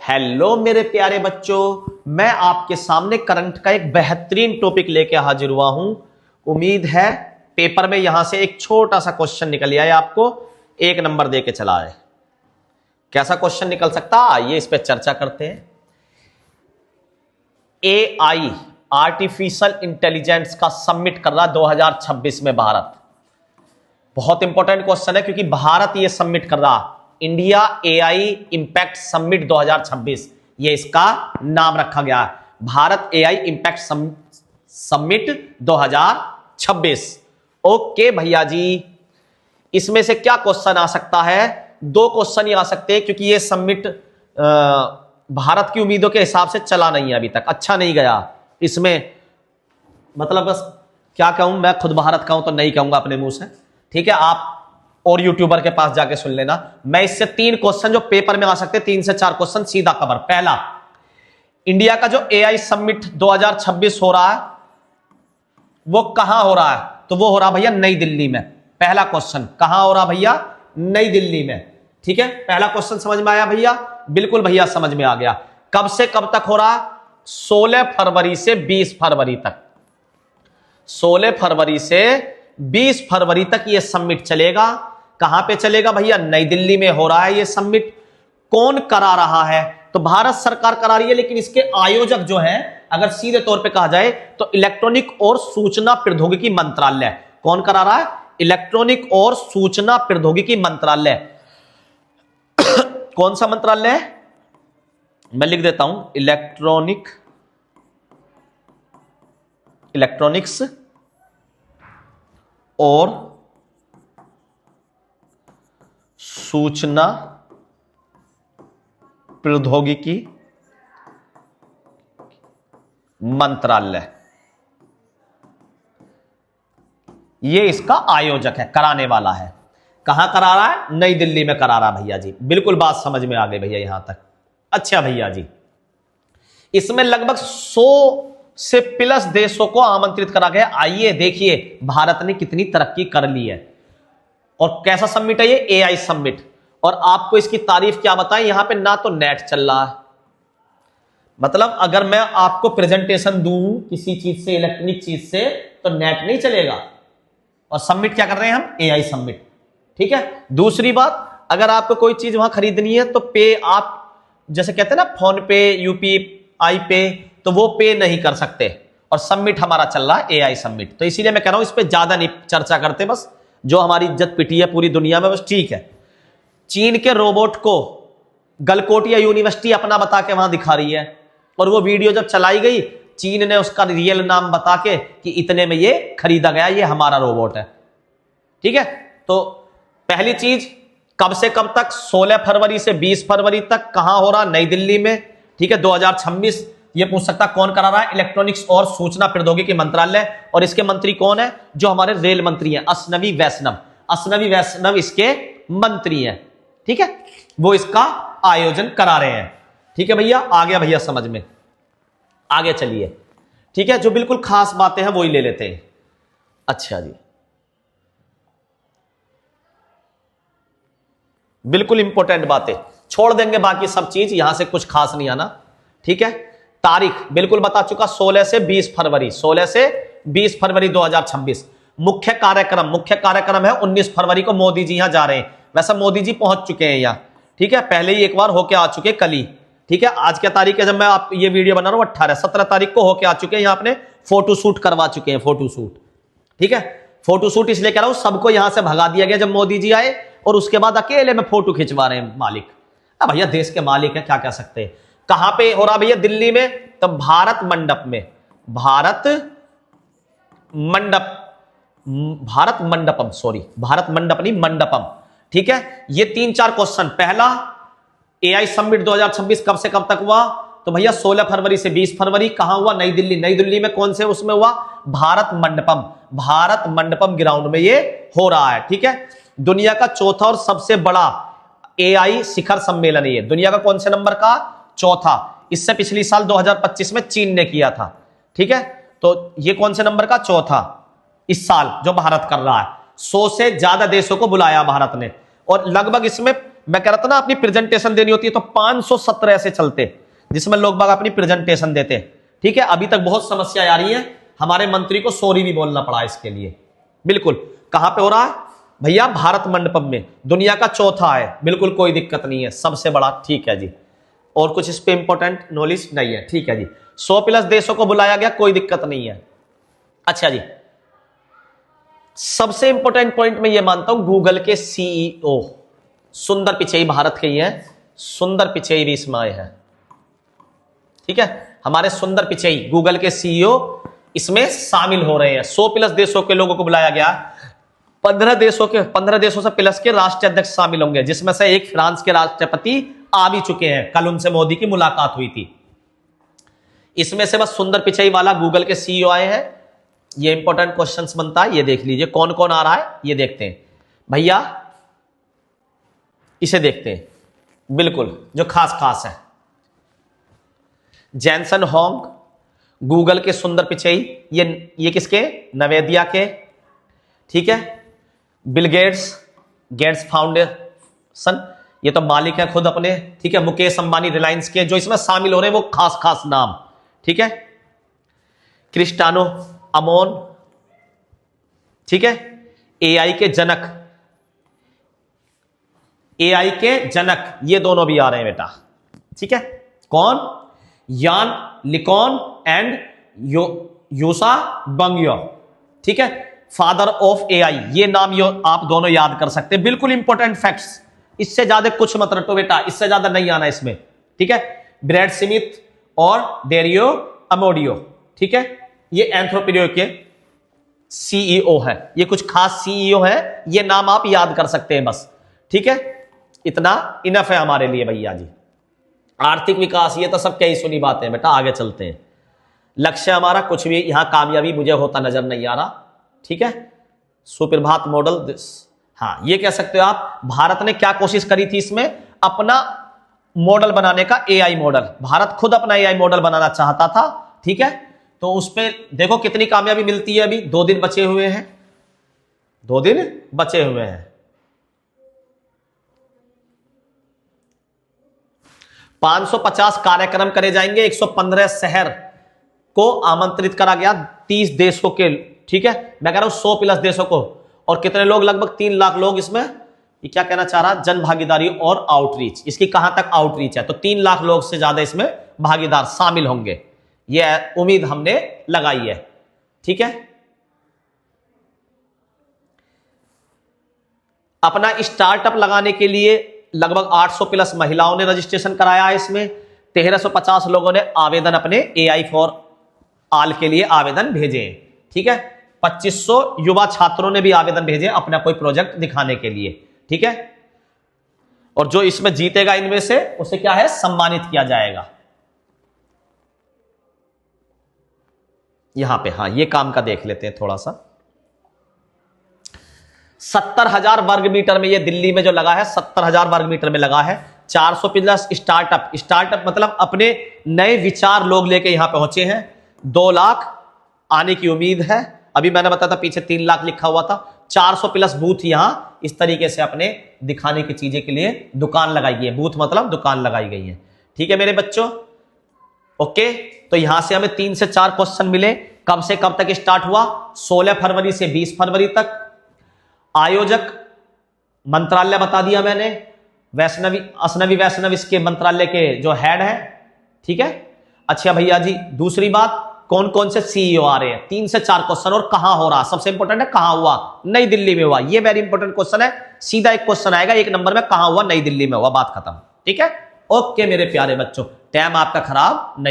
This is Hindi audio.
हेलो मेरे प्यारे बच्चों, मैं आपके सामने करंट का एक बेहतरीन टॉपिक लेके हाजिर हुआ हूं। उम्मीद है पेपर में यहां से एक छोटा सा क्वेश्चन निकल आए, आपको 1 नंबर दे के चला है। कैसा क्वेश्चन निकल सकता, आइए इस पे चर्चा करते हैं। एआई आर्टिफिशियल इंटेलिजेंस का सबमिट कर रहा 2026 में भारत। बहुत इंपॉर्टेंट क्वेश्चन है क्योंकि भारत ये सबमिट कर रहा, इंडिया एआई इंपैक्ट समिट 2026, ये इसका नाम रखा गया है, Bharat AI impact summit 2026। Okay भैया जी, इसमें से क्या क्वेश्चन आ सकता है? 2 क्वेश्चन ही आ सकते हैं क्योंकि ये समिट भारत की उम्मीदों के हिसाब से चला नहीं है, अभी तक अच्छा नहीं गया। इसमें मतलब बस क्या कहूं, मैं खुद भारत का हूं तो नहीं कहूंगा अपने मुंह से, ठीक है? आप और यूट्यूबर के पास जाके सुन लेना। मैं इससे 3 क्वेश्चन जो पेपर में आ सकते हैं, 3 से 4 क्वेश्चन सीधा कवर। पहला, इंडिया का जो एआई समिट 2026 हो रहा है वो कहां हो रहा है? तो वो हो रहा भैया नई दिल्ली में। पहला क्वेश्चन कहां हो रहा भैया? नई दिल्ली में। ठीक है, पहला क्वेश्चन समझ में आया भैया? बिल्कुल भैया समझ में आ गया। कब से कब तक हो रहा? 16 फरवरी से 20 फरवरी तक। 16 फरवरी से 20 फरवरी तक ये समिट चलेगा। कहां पे चलेगा भैया? नई दिल्ली में हो रहा है ये समिट। कौन करा रहा है? तो भारत सरकार करा रही है, लेकिन इसके आयोजक जो हैं, अगर सीधे तौर पे कहा जाए तो इलेक्ट्रॉनिक और सूचना प्रौद्योगिकी मंत्रालय। कौन करा रहा है? इलेक्ट्रॉनिक और सूचना प्रौद्योगिकी मंत्रालय। कौन सा मंत्रालय है? मैं लिख देता हूं, इलेक्ट्रॉनिक्स और सूचना प्रौद्योगिकी मंत्रालय, ये इसका आयोजक है, कराने वाला है। कहां करा रहा है? नई दिल्ली में करा रहा भैया जी। बिल्कुल बात समझ में आ गई भैया यहां तक। अच्छा भैया जी, इसमें लगभग 100 से प्लस देशों को आमंत्रित करा गया। आइए देखिए भारत ने कितनी तरक्की कर ली है। और कैसा समिट है ये? AI summit. और आपको इसकी तारीफ क्या बताएं, यहां पे ना तो नेट चल रहा है, मतलब अगर मैं आपको प्रेजेंटेशन दूं किसी चीज से, इलेक्ट्रॉनिक चीज से, तो नेट नहीं चलेगा। और सबमिट क्या कर रहे हैं हम? AI submit. ठीक है, दूसरी बात, अगर आपको कोई चीज वहां खरीदनी है तो पे, आप जैसे कहते हैं ना फोन पे, यूपीआई पे, तो वो पे नहीं कर सकते। और सबमिट हमारा चल रहा है एआई सबमिट। तो इसीलिए मैं कह रहा हूं इस पे ज्यादा नहीं चर्चा करते, बस जो हमारी इज्जत पिटी है पूरी दुनिया में, बस ठीक है। चीन के रोबोट को गलकोटिया यूनिवर्सिटी अपना बता के वहां दिखा रही है, और वो वीडियो जब चलाई गई, चीन ने उसका रियल नाम बता के कि इतने में ये खरीदा गया, ये हमारा रोबोट है। ठीक है, तो पहली चीज, कब से कब तक? 16 फरवरी से 20 फरवरी तक। कहां हो रहा? नई दिल्ली में। ठीक है, 2026। ये पूछ सकता कौन करा रहा है? इलेक्ट्रॉनिक्स और सूचना प्रौद्योगिकी मंत्रालय। और इसके मंत्री कौन है? जो हमारे रेल मंत्री हैं, अश्विनी वैष्णव। अश्विनी वैष्णव इसके मंत्री हैं। ठीक है, वो इसका आयोजन करा रहे हैं। ठीक है भैया, आ गया भैया समझ में? आगे चलिए। ठीक है, जो बिल्कुल खास बातें हैं वो ही ले लेते हैं। अच्छा जी, बिल्कुल इंपॉर्टेंट बातें छोड़ देंगे, बाकी सब चीज, यहां से कुछ खास नहीं आना। ठीक है, तारीख बिल्कुल बता चुका, 16 से 20 फरवरी। 16 से 20 फरवरी 2026। मुख्य कार्यक्रम है 19 फरवरी को। मोदी जी यहां जा रहे हैं। वैसे मोदी जी पहुंच चुके हैं यहां। ठीक है, पहले ही एक बार होके आ चुके कल ही। ठीक है, आज क्या तारीख है जब मैं आप ये वीडियो बना रहा हूं? 17 तारीख को होके आ चुके हैं। यहां अपने फोटो शूट करवा चुके हैं, फोटो शूट। ठीक है, फोटो शूट इसलिए कह रहा हूं, सबको यहां से भगा दिया गया जब मोदी जी आए, और उसके बाद अकेले में फोटो खिंचवा रहे हैं मालिक। अब भैया देश के मालिक है, क्या कह सकते हैं। कहां पे हो रहा भैया? दिल्ली में। तो भारत मंडप में, भारत मंडप नहीं, मंडपम। ठीक है, ये 3-4 क्वेश्चन। पहला, एआई समिट 2026 कब से कब तक हुआ? तो भैया 16 फरवरी से 20 फरवरी। कहां हुआ? नई दिल्ली। नई दिल्ली में कौन से उसमें हुआ? भारत मंडपम ग्राउंड में ये हो रहा है। ठीक है, दुनिया का चौथा और सबसे बड़ा एआई शिखर सम्मेलन है ये। दुनिया का कौन से नंबर का? चौथा। इससे पिछली साल 2025 में चीन ने किया था। ठीक है, तो ये कौन से नंबर का? चौथा इस साल जो भारत कर रहा है। 100 से ज्यादा देशों को बुलाया भारत ने, और लगभग इसमें मैं कह रहा था ना अपनी प्रेजेंटेशन देनी होती है तो 517 ऐसे चलते जिसमें लोग बाग अपनी प्रेजेंटेशन देते। ठीक है, अभी तक बहुत समस्या आ रही है, हमारे मंत्री को सॉरी भी बोलना पड़ा इसके लिए। बिल्कुल, कहां पे हो रहा है भैया? भारत मंडपम में, दुनिया का चौथा है, बिल्कुल कोई दिक्कत नहीं है, सबसे बड़ा। ठीक है जी, और कुछ इस पे इंपॉर्टेंट नॉलेज नहीं है? ठीक है जी, 100+ देशों को बुलाया गया, कोई दिक्कत नहीं है। अच्छा जी, सबसे इंपॉर्टेंट पॉइंट मैं ये मानता हूं, गूगल के सीईओ सुंदर पिचई भारत के ही हैं, सुंदर पिचई भी इसमें आए हैं। ठीक है, हमारे सुंदर पिचई गूगल के सीईओ इसमें शामिल हो रहे हैं। 100+ देशों के लोगों को बुलाया गया, 15 देशों से प्लस के राष्ट्रीय अध्यक्ष शामिल होंगे, जिसमें से एक फ्रांस के राष्ट्रपति आ भी चुके हैं, कल उनसे मोदी की मुलाकात हुई थी। इसमें से बस सुंदर पिचई वाला गूगल के सीईओ आए हैं। ये इंपॉर्टेंट क्वेश्चंस बनता है, ये देख लीजिए कौन कौन आ रहा है, ये देखते हैं भैया, इसे देखते हैं। बिल्कुल जो खास खास है, जैनसन होंग, गूगल के सुंदर पिचई, ये किसके? नवेदिया के। ठीक है, बिल गेट्स फाउंडेशन, ये तो मालिक है खुद अपने। ठीक है, मुकेश अंबानी रिलायंस के, जो इसमें शामिल हो रहे हैं वो खास खास नाम। ठीक है, क्रिस्टानो अमोन, ठीक है, एआई के जनक, ये दोनों भी आ रहे हैं बेटा। ठीक है, कौन? यान लिकॉन एंड यूसा बंगियो। ठीक है, फादर ऑफ एआई, ये नाम आप दोनों याद कर सकते हैं। बिल्कुल इंपॉर्टेंट फैक्ट्स, इससे ज्यादा कुछ मत रटो बेटा, इससे ज्यादा नहीं आना इसमें। ठीक है, ब्रैड स्मिथ और डेरियो अमोडियो। ठीक है, ये एंथ्रोपिडियो के सीईओ है, ये कुछ खास सीईओ है, ये नाम आप याद कर सकते हैं बस। ठीक है, इतना इनफ है हमारे लिए भैया जी। आर्थिक विकास, ये तो सब कई सुनी बातें हैं बेटा, आगे चलते हैं। लक्ष्य हमारा कुछ भी यहां कामयाबी मुझे होता नजर नहीं आ रहा। ठीक है, सुप्रभात मॉडल, हाँ ये कह सकते हो आप। भारत ने क्या कोशिश करी थी इसमें? अपना मॉडल बनाने का, एआई मॉडल। भारत खुद अपना एआई मॉडल बनाना चाहता था। ठीक है, तो उस पे देखो कितनी कामयाबी मिलती है। अभी 2 दिन बचे हुए हैं, 2 दिन बचे हुए हैं। 550 कार्यक्रम करे जाएंगे, 115 शहर को आमंत्रित करा गया, 30 देशों के। ठीक है, मैं कह रहा हूं 100+ देशों को, और कितने लोग? लगभग 3 लाख लोग इसमें। ये क्या कहना चाह रहा? जन भागीदारी और आउटरीच, इसकी कहां तक आउटरीच है? तो 3 लाख लोग से ज्यादा इसमें भागीदार शामिल होंगे, यह उम्मीद हमने लगाई है। ठीक है, अपना स्टार्टअप लगाने के लिए लगभग 800+ महिलाओं ने रजिस्ट्रेशन कराया है इसमें। 1350 लोगों ने आवेदन अपने एआई फॉर ऑल के लिए आवेदन भेजे। ठीक है, 2500 युवा छात्रों ने भी आवेदन भेजे अपना कोई प्रोजेक्ट दिखाने के लिए। ठीक है, और जो इसमें जीतेगा इनमें से, उसे क्या है? सम्मानित किया जाएगा। यहां पे हाँ, ये काम का देख लेते हैं थोड़ा सा। 70,000 वर्ग मीटर में, ये दिल्ली में जो लगा है 70,000 वर्ग मीटर में लगा है। 400+ स्टार्टअप मतलब अपने नए विचार लोग लेके यहां पहुंचे हैं। 2 लाख आने की उम्मीद है। अभी मैंने बताया था पीछे 3 लाख लिखा हुआ था। 400+ बूथ यहां इस तरीके से अपने दिखाने की चीजें के लिए दुकान लगाई गई है। बूथ मतलब दुकान लगाई गई है। ठीक है मेरे बच्चों, ओके। तो यहां से हमें 3 से 4 क्वेश्चन मिले। कब से कब तक स्टार्ट हुआ? 16 फरवरी से 20 फरवरी तक। आयोजक मंत्रालय बता दिया मैंने, असनवी वैष्णव इसके मंत्रालय के जो हेड है। ठीक है, अच्छा भैया जी, दूसरी बात, कौन कौन से सीईओ आ रहे हैं? 3 से 4 क्वेश्चन। और कहां हो रहा? सबसे इंपॉर्टेंट है कहां हुआ? नई दिल्ली में हुआ। ये वेरी इंपॉर्टेंट क्वेश्चन है। सीधा एक क्वेश्चन आएगा 1 नंबर में, कहां हुआ? नई दिल्ली में हुआ, बात खत्म। ठीक है, ओके मेरे प्यारे बच्चों, टाइम आपका खराब नहीं।